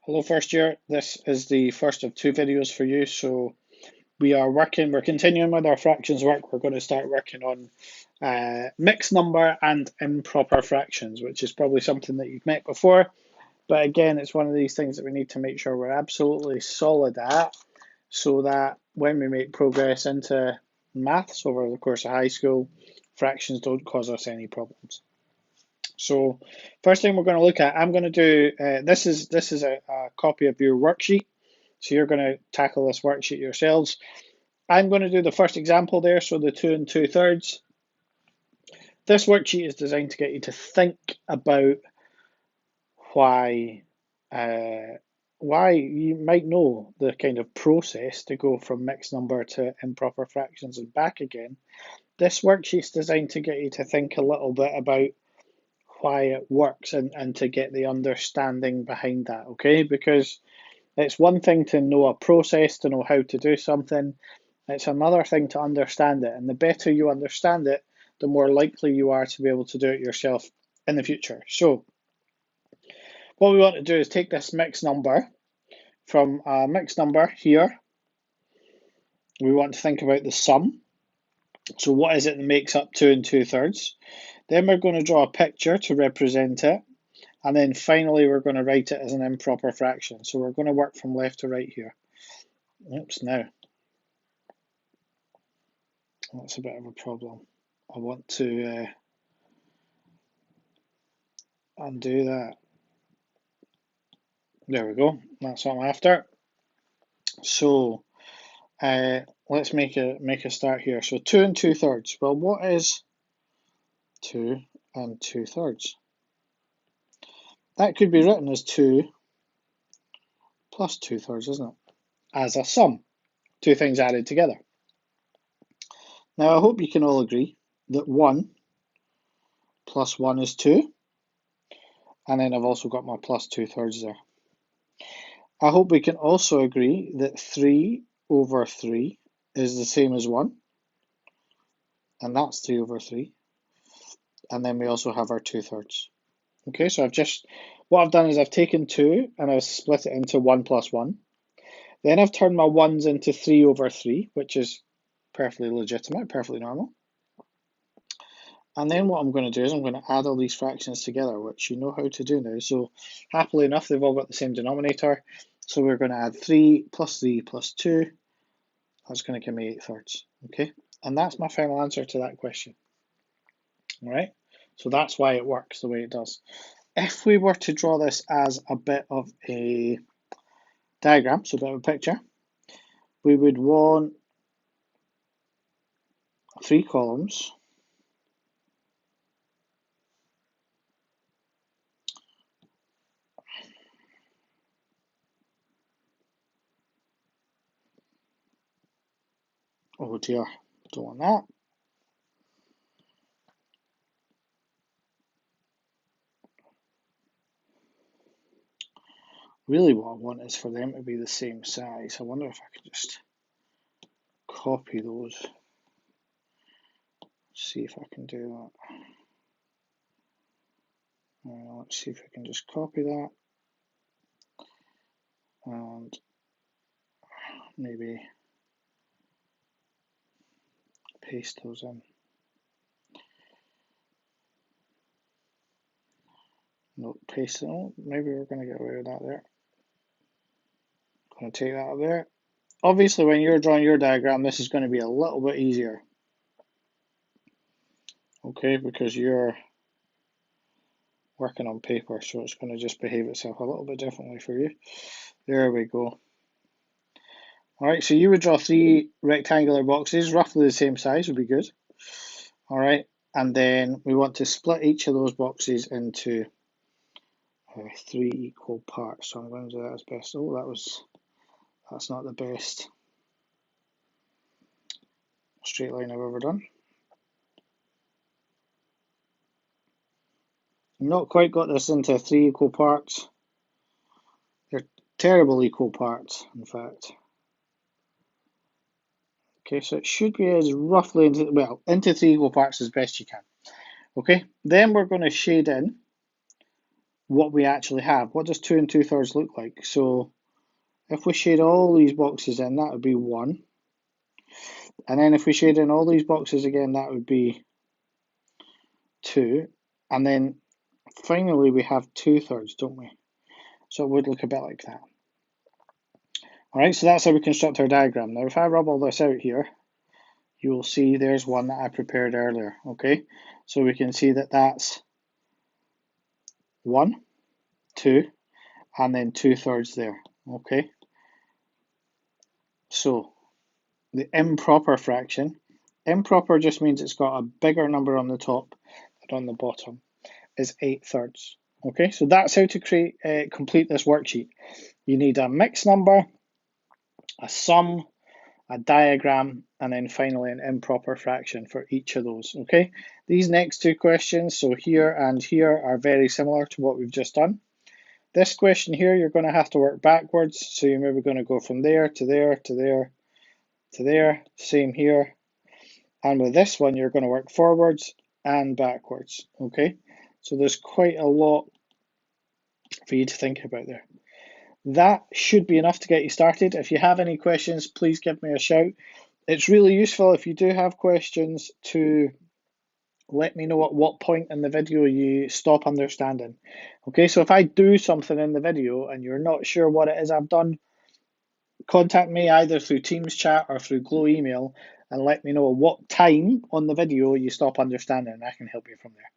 Hello first year, this is the first of two videos for you. So we're continuing with our fractions work. We're going to start working on mixed number and improper fractions, which is probably something that you've met before. But again, it's one of these things that we need to make sure we're absolutely solid at so that when we make progress into maths over the course of high school, fractions don't cause us any problems. So first thing we're going to look at, I'm going to do, this is a copy of your worksheet. So you're going to tackle this worksheet yourselves. I'm going to do the first example there, so the 2 2/3. This worksheet is designed to get you to think about why you might know the kind of process to go from mixed number to improper fractions and back again. This worksheet is designed to get you to think a little bit about why it works and to get the understanding behind that, okay? Because it's one thing to know a process, to know how to do something. It's another thing to understand it. And the better you understand it, the more likely you are to be able to do it yourself in the future. So what we want to do is take this mixed number from a mixed number here. We want to think about the sum. So what is it that makes up 2 2/3? Then we're going to draw a picture to represent it. And then finally, we're going to write it as an improper fraction. So we're going to work from left to right here. Oops, now. That's a bit of a problem. I want to undo that. There we go. That's what I'm after. So let's make a start here. So 2 2/3. Well, what is 2 2/3? That could be written as 2 plus 2/3, isn't it? As a sum. Two things added together. Now, I hope you can all agree that 1 plus 1 is 2. And then I've also got my plus 2/3 there. I hope we can also agree that 3 over 3 is the same as 1. And that's 3 over 3. And then we also have our 2/3. Okay, so what I've done is I've taken 2 and I've split it into 1 plus 1. Then I've turned my 1's into 3 over 3, which is perfectly legitimate, perfectly normal. And then what I'm going to do is I'm going to add all these fractions together, which you know how to do now. So happily enough, they've all got the same denominator. So we're going to add 3 plus 3 plus 2. That's going to give me 8/3. Okay, and that's my final answer to that question. All right, so that's why it works the way it does. If we were to draw this as a bit of a diagram, so a bit of a picture, we would want 3 columns. Oh dear, don't want that. Really what I want is for them to be the same size. I wonder if I could just copy those. See if I can do that. Let's see if I can just copy that and maybe paste those in. No, paste it. Oh, maybe we're going to get away with that there. Going to take that out there. Obviously, when you're drawing your diagram, this is going to be a little bit easier. Okay, because you're working on paper, so it's going to just behave itself a little bit differently for you. There we go. All right, so you would draw 3 rectangular boxes, roughly the same size would be good. All right, and then we want to split each of those boxes into 3 equal parts. So I'm going to do that as best. Oh, that's not the best straight line I've ever done. Not quite got this into 3 equal parts. They're terrible equal parts, in fact. Okay, so it should be as roughly into 3 equal parts as best you can. Okay, then we're going to shade in what we actually have. What does 2 and 2/3 look like? So if we shade all these boxes in, that would be 1. And then if we shade in all these boxes again, that would be 2. And then finally we have 2/3, don't we? So it would look a bit like that. All right, so that's how we construct our diagram. Now, if I rub all this out here, you will see there's one that I prepared earlier, okay? So we can see that that's 1, 2, and then 2/3 there, okay? So the improper fraction, improper just means it's got a bigger number on the top than on the bottom, is 8/3, okay? So that's how to complete this worksheet. You need a mixed number, a sum, a diagram, and then finally an improper fraction for each of those, okay? These next two questions, so here and here, are very similar to what we've just done. This question here, you're going to have to work backwards, so you're maybe going to go from there to there to there to there, same here. And with this one, you're going to work forwards and backwards, okay? So there's quite a lot for you to think about there. That should be enough to get you started. If you have any questions, please give me a shout. It's really useful if you do have questions to let me know at what point in the video you stop understanding. Okay, so if I do something in the video and you're not sure what it is I've done, contact me either through Teams chat or through Glow email and let me know what time on the video you stop understanding, and I can help you from there.